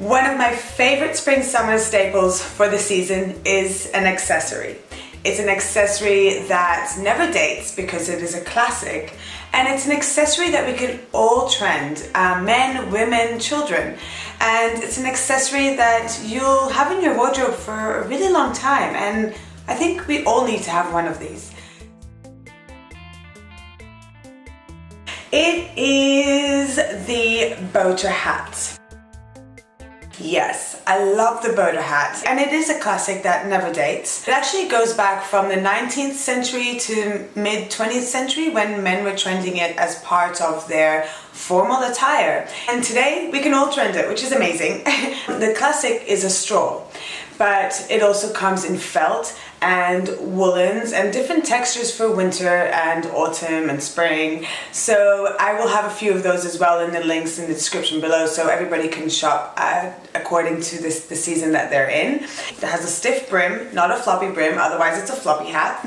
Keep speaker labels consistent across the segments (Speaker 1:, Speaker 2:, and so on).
Speaker 1: One of my favorite spring-summer staples for the season is an accessory. It's an accessory that never dates because it is a classic, and it's an accessory that we can all trend, men, women, children. And it's an accessory that you'll have in your wardrobe for a really long time, and I think we all need to have one of these. It is the boater hat. Yes, I love the boater hat, and it is a classic that never dates. It actually goes back from the 19th century to mid 20th century when men were trending it as part of their formal attire. And today we can all trend it, which is amazing. The classic is a straw, but it also comes in felt and woolens and different textures for winter and autumn and spring. So I will have a few of those as well in the links in the description below, so everybody can shop according to the season that they're in. It has a stiff brim, not a floppy brim, otherwise it's a floppy hat.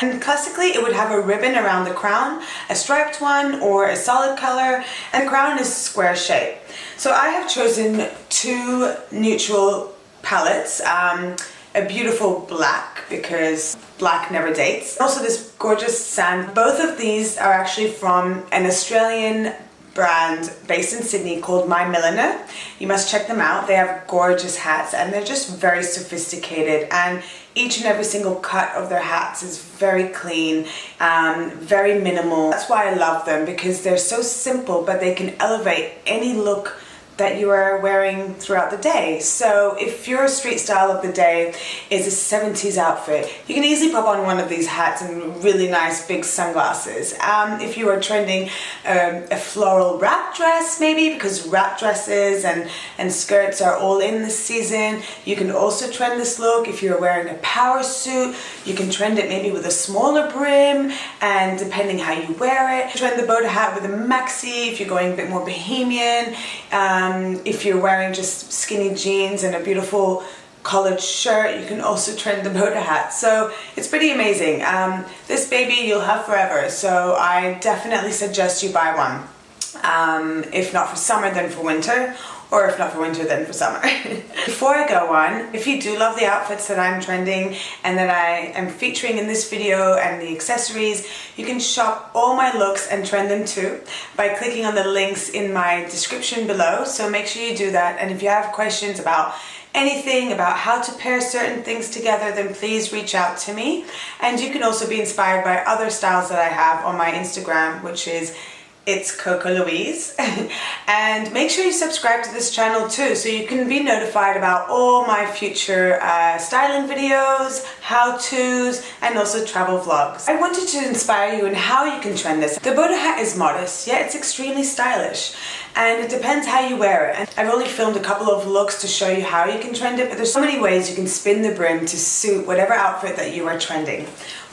Speaker 1: And classically it would have a ribbon around the crown, a striped one or a solid color, and the crown is square shape. So I have chosen two neutral palettes. A beautiful black, because black never dates. Also this gorgeous sand. Both of these are actually from an Australian brand based in Sydney called My Milliner. You must check them out. They have gorgeous hats and they're just very sophisticated, and each and every single cut of their hats is very clean, very minimal. That's why I love them, because they're so simple but they can elevate any look that you are wearing throughout the day. So if your street style of the day is a 70s outfit, you can easily pop on one of these hats and really nice big sunglasses. If you are trending a floral wrap dress maybe, because wrap dresses and skirts are all in this season, you can also trend this look. If you're wearing a power suit, you can trend it maybe with a smaller brim, and depending how you wear it. Trend the boater hat with a maxi if you're going a bit more bohemian. If you're wearing just skinny jeans and a beautiful collared shirt, you can also trend the boater hat. So it's pretty amazing. This baby you'll have forever, so I definitely suggest you buy one. If not for summer, then for winter, or if not for winter, then for summer. Before I go on, if you do love the outfits that I'm trending and that I am featuring in this video and the accessories, you can shop all my looks and trend them too by clicking on the links in my description below. So make sure you do that, and if you have questions about anything about how to pair certain things together, then please reach out to me. And you can also be inspired by other styles that I have on my Instagram, which is It's Coco Louise. And make sure you subscribe to this channel too, so you can be notified about all my future styling videos, how-tos, and also travel vlogs. I wanted to inspire you in how you can trend this. The boater hat is modest, yet it's extremely stylish, and it depends how you wear it. And I've only filmed a couple of looks to show you how you can trend it, but there's so many ways you can spin the brim to suit whatever outfit that you are trending.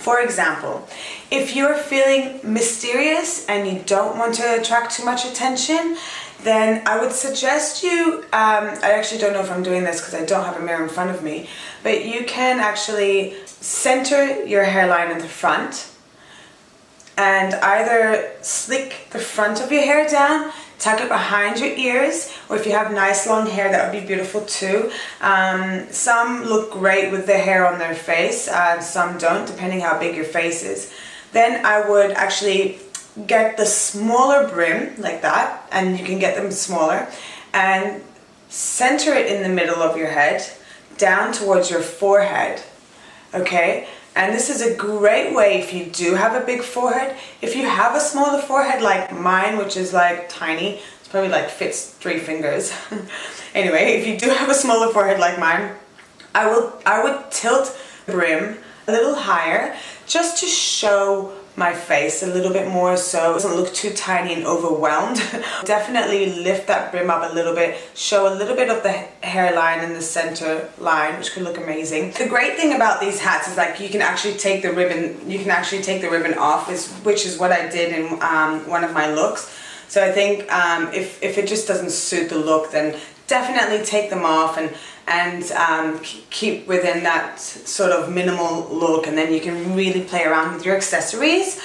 Speaker 1: For example, if you're feeling mysterious and you don't want to attract too much attention, then I would suggest you, I actually don't know if I'm doing this because I don't have a mirror in front of me, but you can actually center your hairline in the front and either slick the front of your hair down, tuck it behind your ears, or if you have nice long hair, that would be beautiful too. Some look great with the hair on their face, some don't, depending how big your face is. Then I would actually get the smaller brim like that, and you can get them smaller, and center it in the middle of your head, down towards your forehead, okay? And this is a great way if you do have a big forehead. If you have a smaller forehead like mine, which is like tiny, it's probably like fits 3 fingers. Anyway, if you do have a smaller forehead like mine, I would tilt the brim a little higher just to show my face a little bit more, so it doesn't look too tiny and overwhelmed. Definitely lift that brim up a little bit, show a little bit of the hairline in the center line, which could look amazing. The great thing about these hats is like you can actually take the ribbon off, which is what I did in one of my looks. So I think if it just doesn't suit the look, then definitely take them off and keep within that sort of minimal look, and then you can really play around with your accessories.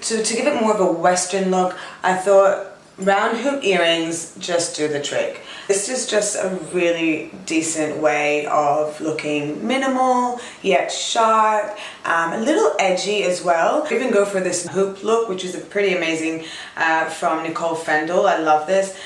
Speaker 1: To give it more of a Western look, I thought round hoop earrings just do the trick. This is just a really decent way of looking minimal yet sharp, a little edgy as well. You even go for this hoop look, which is a pretty amazing from Nicole Fendel. I love this.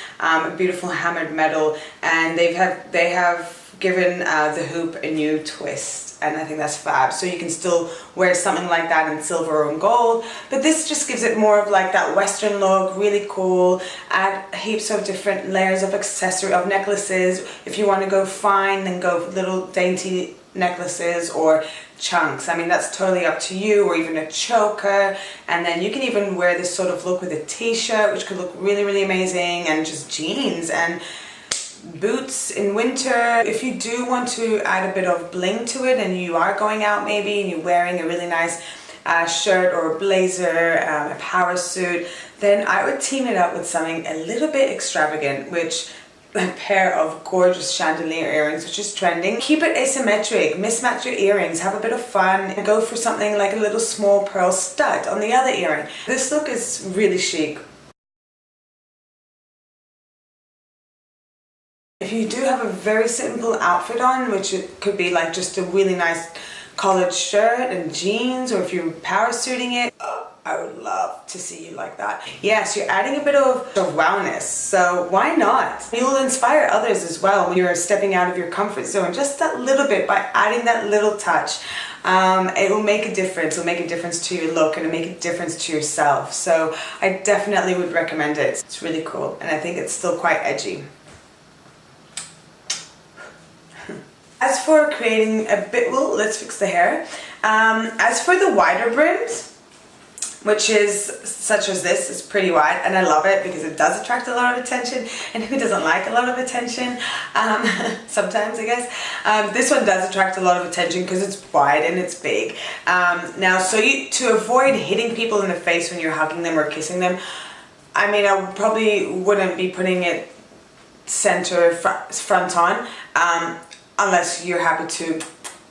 Speaker 1: Beautiful hammered metal, and they have given the hoop a new twist, and I think that's fab. So you can still wear something like that in silver or in gold, but this just gives it more of like that Western look, really cool. Add heaps of different layers of accessory, of necklaces. If you want to go fine, then go little dainty necklaces or chunks. I mean, that's totally up to you, or even a choker. And then you can even wear this sort of look with a t-shirt, which could look really, really amazing, and just jeans and boots in winter. If you do want to add a bit of bling to it and you are going out maybe and you're wearing a really nice shirt or a blazer, a power suit, then I would team it up with something a little bit extravagant, which a pair of gorgeous chandelier earrings, which is trending. Keep it asymmetric, mismatch your earrings, have a bit of fun, and go for something like a little small pearl stud on the other earring. This look is really chic. If you do have a very simple outfit on, which it could be like just a really nice collared shirt and jeans, or if you're power suiting it, I would love to see you like that. Yes, you're adding a bit of wellness, so why not? You'll inspire others as well when you're stepping out of your comfort zone, just that little bit, by adding that little touch. It will make a difference. It'll make a difference to your look, and it'll make a difference to yourself. So I definitely would recommend it. It's really cool, and I think it's still quite edgy. As for creating a bit, well, let's fix the hair. As for the wider brims, which is such as this, is pretty wide, and I love it because it does attract a lot of attention, and who doesn't like a lot of attention? Sometimes, I guess. This one does attract a lot of attention because it's wide and it's big. Now, so to avoid hitting people in the face when you're hugging them or kissing them, I mean, I probably wouldn't be putting it center front on, unless you're happy to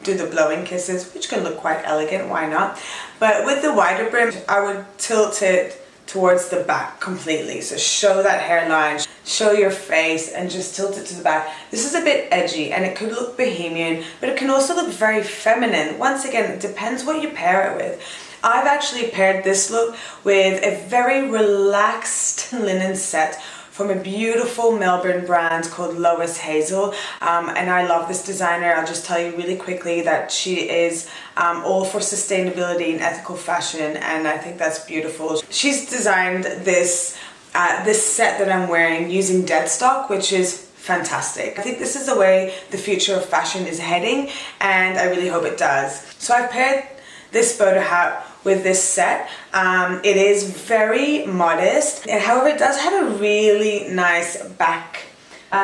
Speaker 1: do the blowing kisses, which can look quite elegant, why not? But with the wider brim, I would tilt it towards the back completely. So show that hairline, show your face, and just tilt it to the back. This is a bit edgy, and it could look bohemian, but it can also look very feminine. Once again, it depends what you pair it with. I've actually paired this look with a very relaxed linen set from a beautiful Melbourne brand called Lois Hazel, and I love this designer. I'll just tell you really quickly that she is all for sustainability and ethical fashion, and I think that's beautiful. She's designed this set that I'm wearing using dead stock, which is fantastic. I think this is the way the future of fashion is heading, and I really hope it does. So I've paired this Boda hat with this set. It is very modest, and however it does have a really nice back,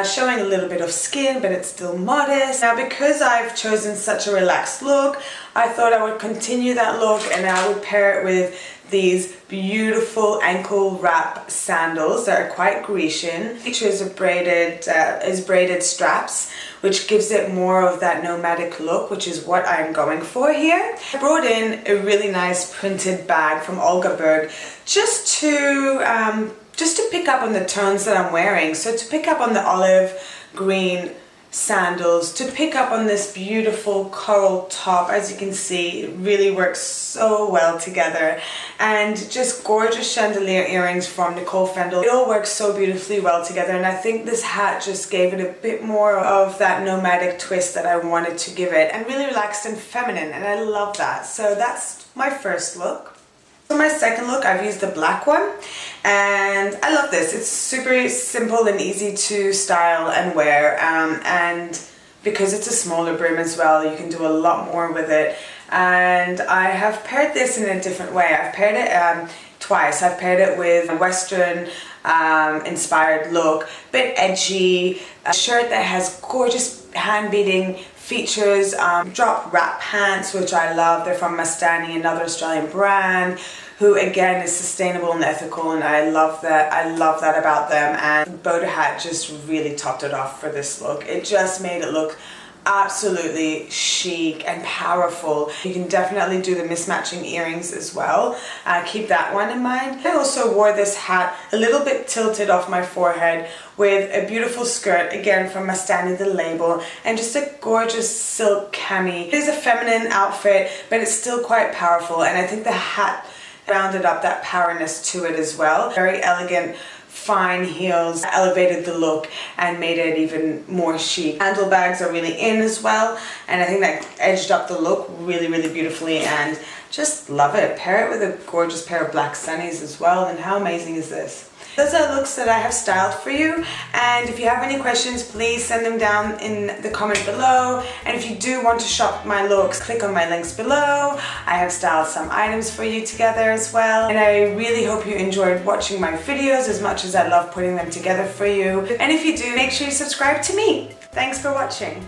Speaker 1: showing a little bit of skin, but it's still modest. Now, because I've chosen such a relaxed look, I thought I would continue that look, and I would pair it with these beautiful ankle wrap sandals that are quite Grecian. Features braided straps, which gives it more of that nomadic look, which is what I'm going for here. I brought in a really nice printed bag from Olga Berg just to pick up on the tones that I'm wearing. So to pick up on the olive green sandals, to pick up on this beautiful coral top. As you can see, it really works so well together, and just gorgeous chandelier earrings from Nicole Fendel. It all works so beautifully well together, and I think this hat just gave it a bit more of that nomadic twist that I wanted to give it, and really relaxed and feminine, and I love that. So that's my first look. For my second look, I've used the black one, and I love this. It's super simple and easy to style and wear, and because it's a smaller brim as well, you can do a lot more with it. And I have paired this in a different way. I've paired it twice. I've paired it with a Western inspired look, bit edgy, a shirt that has gorgeous hand beading features, drop wrap pants, which I love. They're from Mastani, another Australian brand, who again is sustainable and ethical, and I love that. I love that about them. And the Boda hat just really topped it off for this look. It just made it look absolutely chic and powerful. You can definitely do the mismatching earrings as well. Keep that one in mind. I also wore this hat a little bit tilted off my forehead with a beautiful skirt, again from Mastani the label, and just a gorgeous silk cami. It is a feminine outfit, but it's still quite powerful, and I think the hat rounded up that powerness to it as well. Very elegant, fine heels, elevated the look and made it even more chic. Handlebags are really in as well, and I think that edged up the look really, really beautifully, and just love it. Pair it with a gorgeous pair of black sunnies as well, and how amazing is this? Those are looks that I have styled for you, and if you have any questions, please send them down in the comment below. And if you do want to shop my looks, click on my links below. I have styled some items for you together as well, and I really hope you enjoyed watching my videos as much as I love putting them together for you. And if you do, make sure you subscribe to me. Thanks for watching.